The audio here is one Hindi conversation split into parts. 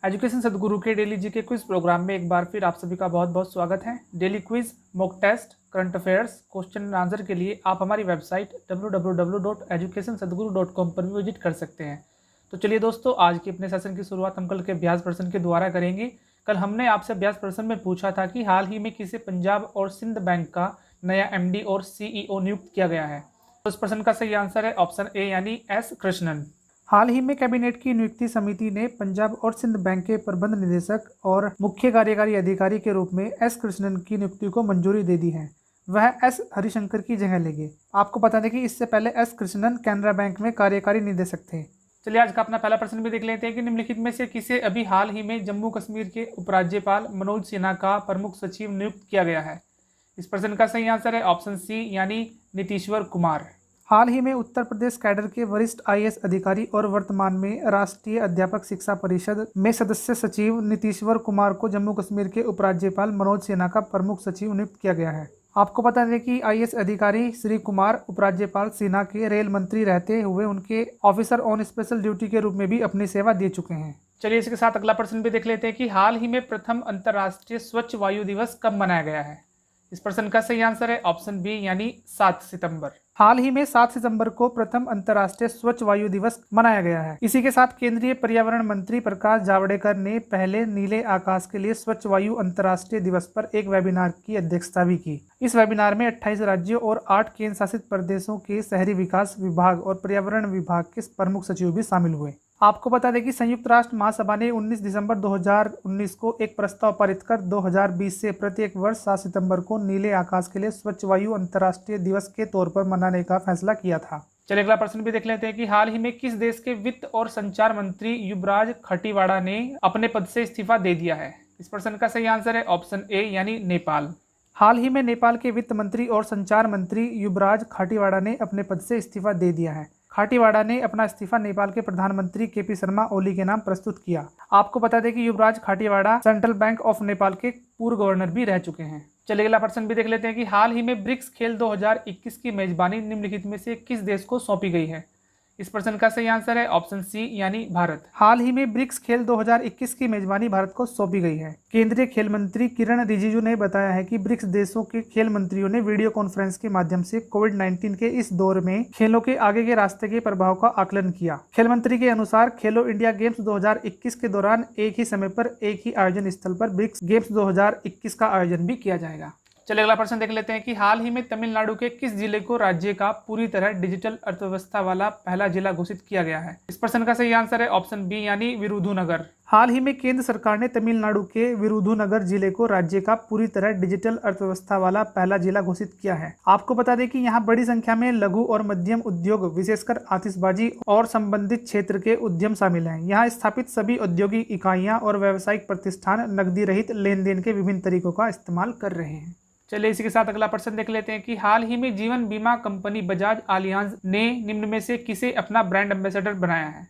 एजुकेशन सदगुरु के डेली जीके क्विज प्रोग्राम में एक बार फिर आप सभी का बहुत बहुत स्वागत है। Daily quiz, mock test, current affairs, question and answer के लिए आप हमारी वेबसाइट www.educationsadguru.com पर भी विजिट कर सकते हैं। तो चलिए दोस्तों, आज के अपने सेशन की शुरुआत हम कल के अभ्यास प्रश्न के द्वारा करेंगे। कल हमने आपसे अभ्यास प्रश्न में पूछा था कि हाल ही में किसे पंजाब और सिंध बैंक का नया एमडी और सीईओ नियुक्त किया गया है। तो इस प्रश्न का सही आंसर है ऑप्शन ए यानी एस कृष्णन। हाल ही में कैबिनेट की नियुक्ति समिति ने पंजाब और सिंध बैंक के प्रबंध निदेशक और मुख्य कार्यकारी अधिकारी के रूप में एस कृष्णन की नियुक्ति को मंजूरी दे दी है। वह एस हरिशंकर की जगह लेंगे। आपको बता दें कि इससे पहले एस कृष्णन कैनरा बैंक में कार्यकारी निदेशक थे। चलिए आज का अपना पहला प्रश्न भी देख लेते हैं कि निम्नलिखित में से किसे अभी हाल ही में जम्मू कश्मीर के उपराज्यपाल मनोज सिन्हा का प्रमुख सचिव नियुक्त किया गया है। इस प्रश्न का सही आंसर है ऑप्शन सी यानी नीतीश्वर कुमार। हाल ही में उत्तर प्रदेश कैडर के वरिष्ठ आईएएस अधिकारी और वर्तमान में राष्ट्रीय अध्यापक शिक्षा परिषद में सदस्य सचिव नीतीश्वर कुमार को जम्मू कश्मीर के उपराज्यपाल मनोज सिन्हा का प्रमुख सचिव नियुक्त किया गया है। आपको बता दें कि आईएएस अधिकारी श्री कुमार उपराज्यपाल सिन्हा के रेल मंत्री रहते हुए उनके ऑफिसर ऑन स्पेशल ड्यूटी के रूप में भी अपनी सेवा दे चुके हैं। चलिए इसके साथ अगला प्रश्न भी देख लेते हैं कि हाल ही में प्रथम अंतर्राष्ट्रीय स्वच्छ वायु दिवस कब मनाया गया है। इस प्रश्न का सही आंसर है ऑप्शन बी यानी 7 सितंबर। हाल ही में 7 सितंबर को प्रथम अंतर्राष्ट्रीय स्वच्छ वायु दिवस मनाया गया है। इसी के साथ केंद्रीय पर्यावरण मंत्री प्रकाश जावड़ेकर ने पहले नीले आकाश के लिए स्वच्छ वायु अंतर्राष्ट्रीय दिवस पर एक वेबिनार की अध्यक्षता भी की। इस वेबिनार में 28 राज्यों और 8 केंद्र शासित प्रदेशों के शहरी विकास विभाग और पर्यावरण विभाग के प्रमुख सचिव भी शामिल हुए। आपको बता दें कि संयुक्त राष्ट्र महासभा ने 19 दिसंबर 2019 को एक प्रस्ताव पारित कर 2020 से प्रत्येक वर्ष 7 सितंबर को नीले आकाश के लिए स्वच्छ वायु अंतर्राष्ट्रीय दिवस के तौर पर मनाने का फैसला किया था। चलिए अगला प्रश्न भी देख लेते हैं कि हाल ही में किस देश के वित्त और संचार मंत्री युवराज खटीवाड़ा ने अपने पद से इस्तीफा दे दिया है। इस प्रश्न का सही आंसर है ऑप्शन ए यानी नेपाल। हाल ही में नेपाल के वित्त मंत्री और संचार मंत्री युवराज खाटीवाड़ा ने अपने पद से इस्तीफा दे दिया है। खाटीवाड़ा ने अपना इस्तीफा नेपाल के प्रधानमंत्री केपी शर्मा ओली के नाम प्रस्तुत किया। आपको बता दें कि युवराज खाटीवाड़ा सेंट्रल बैंक ऑफ नेपाल के पूर्व गवर्नर भी रह चुके हैं। चलिए अगला प्रश्न भी देख लेते हैं कि हाल ही में ब्रिक्स खेल 2021 की मेजबानी निम्नलिखित में से किस देश को सौंपी गई है। इस प्रश्न का सही आंसर है ऑप्शन सी यानी भारत। हाल ही में ब्रिक्स खेल 2021 की मेजबानी भारत को सौंपी गई है। केंद्रीय खेल मंत्री किरण रिजिजू ने बताया है कि ब्रिक्स देशों के खेल मंत्रियों ने वीडियो कॉन्फ्रेंस के माध्यम से कोविड-19 के इस दौर में खेलों के आगे के रास्ते के प्रभाव का आकलन किया। खेल मंत्री के अनुसार खेलो इंडिया गेम्स 2021 के दौरान एक ही समय पर एक ही आयोजन स्थल पर ब्रिक्स गेम्स 2021 का आयोजन भी किया जाएगा। चलिए अगला प्रश्न देख लेते हैं कि हाल ही में तमिलनाडु के किस जिले को राज्य का पूरी तरह डिजिटल अर्थव्यवस्था वाला पहला जिला घोषित किया गया है। इस प्रश्न का सही आंसर है ऑप्शन बी यानी विरुधुनगर। हाल ही में केंद्र सरकार ने तमिलनाडु के विरुधुनगर जिले को राज्य का पूरी तरह डिजिटल अर्थव्यवस्था वाला पहला जिला घोषित किया है। आपको बता दें कि यहाँ बड़ी संख्या में लघु और मध्यम उद्योग, विशेषकर आतिशबाजी और संबंधित क्षेत्र के उद्यम शामिल हैं। यहाँ स्थापित सभी औद्योगिक इकाइयाँ और व्यावसायिक प्रतिष्ठान नकदी रहित लेन देन के विभिन्न तरीकों का इस्तेमाल कर रहे हैं। चलिए इसी के साथ अगला प्रश्न देख लेते हैं कि हाल ही में जीवन बीमा कंपनी बजाज आलियांज ने निम्न में से किसे अपना ब्रांड एम्बेसडर बनाया है।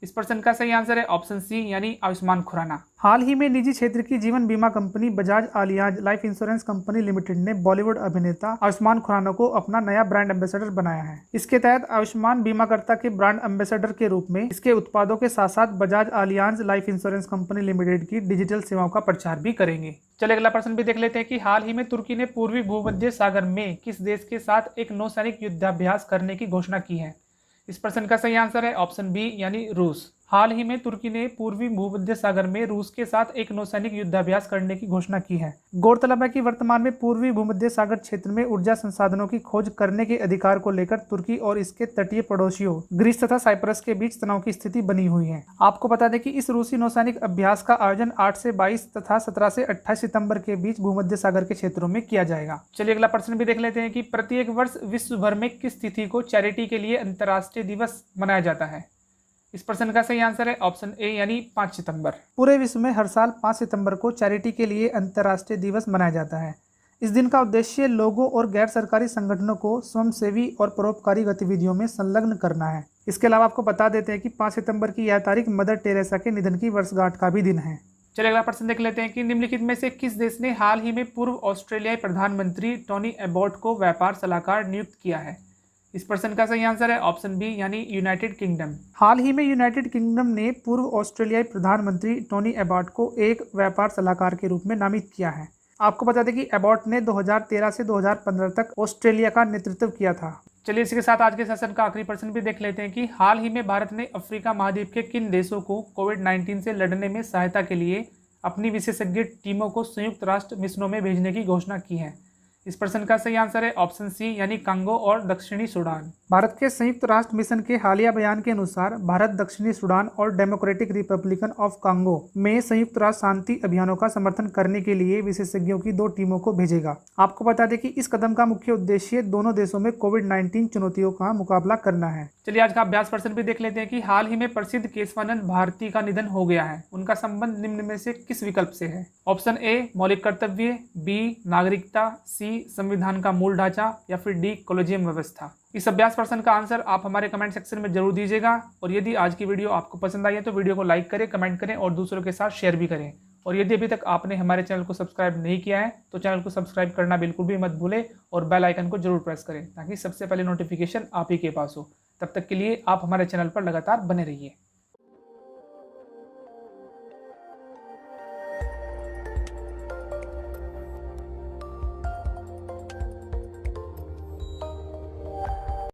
इस प्रश्न का सही आंसर है ऑप्शन सी यानी आयुष्मान खुराना। हाल ही में निजी क्षेत्र की जीवन बीमा company Bajaj Allianz life insurance company limited ने बॉलीवुड अभिनेता आयुष्मान खुराना को अपना नया ब्रांड एम्बेसडर बनाया है। इसके तहत आयुष्मान बीमाकर्ता के ब्रांड एम्बेसडर के रूप में इसके उत्पादों के साथ साथ Bajaj Allianz life insurance company limited की डिजिटल सेवाओं का प्रचार भी करेंगे। चलिए अगला प्रश्न भी देख लेते हैं कि हाल ही में तुर्की ने पूर्वी भूमध्य सागर में किस देश के साथ एक नौसैनिक युद्धाभ्यास करने की घोषणा की है। इस प्रश्न का सही आंसर है ऑप्शन बी यानी रूस। हाल ही में तुर्की ने पूर्वी भूमध्य सागर में रूस के साथ एक नौसैनिक युद्धाभ्यास करने की घोषणा की है। गौरतलब है कि वर्तमान में पूर्वी भूमध्य सागर क्षेत्र में ऊर्जा संसाधनों की खोज करने के अधिकार को लेकर तुर्की और इसके तटीय पड़ोसियों ग्रीस तथा साइप्रस के बीच तनाव की स्थिति बनी हुई है। आपको बता दें कि इस रूसी नौसैनिक अभ्यास का आयोजन 8 से 22 तथा 17 से 28 सितंबर के बीच भूमध्य सागर के क्षेत्रों में किया जाएगा। चलिए अगला प्रश्न भी देख लेते हैं कि प्रत्येक वर्ष विश्व भर में किस तिथि को चैरिटी के लिए अंतर्राष्ट्रीय दिवस मनाया जाता है। इस प्रश्न का सही आंसर है ऑप्शन ए यानी 5 सितंबर। पूरे विश्व में हर साल 5 सितंबर को चैरिटी के लिए अंतर्राष्ट्रीय दिवस मनाया जाता है। इस दिन का उद्देश्य लोगों और गैर सरकारी संगठनों को स्वयंसेवी और परोपकारी गतिविधियों में संलग्न करना है। इसके अलावा आपको बता देते हैं कि 5 सितंबर की यह तारीख मदर टेरेसा के निधन की वर्षगांठ का भी दिन है। चलिए अगला प्रश्न देख लेते हैं कि निम्नलिखित में से किस देश ने हाल ही में पूर्व ऑस्ट्रेलियाई प्रधानमंत्री टोनी एबॉट को व्यापार सलाहकार नियुक्त किया है। इस प्रश्न का सही आंसर है ऑप्शन बी यानी यूनाइटेड किंगडम। हाल ही में यूनाइटेड किंगडम ने पूर्व ऑस्ट्रेलियाई प्रधानमंत्री टोनी एबॉट को एक व्यापार सलाहकार के रूप में नामित किया है। आपको बता दें कि एबॉट ने 2013 से 2015 तक ऑस्ट्रेलिया का नेतृत्व किया था। चलिए इसी के साथ आज के सेशन का आखिरी प्रश्न भी देख लेते हैं कि हाल ही में भारत ने अफ्रीका महाद्वीप के किन देशों को कोविड-19 से लड़ने में सहायता के लिए अपनी विशेषज्ञ टीमों को संयुक्त राष्ट्र मिशनों में भेजने की घोषणा की है। इस प्रश्न का सही आंसर है ऑप्शन सी यानी कांगो और दक्षिणी सूडान। भारत के संयुक्त राष्ट्र मिशन के हालिया बयान के अनुसार भारत दक्षिणी सूडान और डेमोक्रेटिक रिपब्लिकन ऑफ कांगो में संयुक्त राष्ट्र शांति अभियानों का समर्थन करने के लिए विशेषज्ञों की 2 टीमों को भेजेगा। आपको बता दें कि इस कदम का मुख्य उद्देश्य दोनों देशों में कोविड-19 चुनौतियों का मुकाबला करना है। चलिए आज का अभ्यास प्रश्न भी देख लेते हैं कि हाल ही में प्रसिद्ध केशवानंद भारती का निधन हो गया है। उनका संबंध निम्न में से किस विकल्प से है? ऑप्शन ए मौलिक कर्तव्य, बी नागरिकता, सी संविधान का मूल ढांचा या फिर डी कॉलेजियम व्यवस्था। इस अभ्यास प्रश्न का आंसर आप हमारे कमेंट सेक्शन में जरूर दीजिएगा और यदि आज की वीडियो आपको पसंद आई है तो वीडियो को लाइक करें, कमेंट करें और दूसरों के साथ शेयर भी करें। और यदि अभी तक आपने हमारे चैनल को सब्सक्राइब नहीं किया है तो चैनल को सब्सक्राइब करना बिल्कुल भी मत भूलें और बेल आइकन को जरूर प्रेस करें ताकि सबसे पहले नोटिफिकेशन आप ही के पास हो। तब तक के लिए आप हमारे चैनल पर लगातार बने रहिए।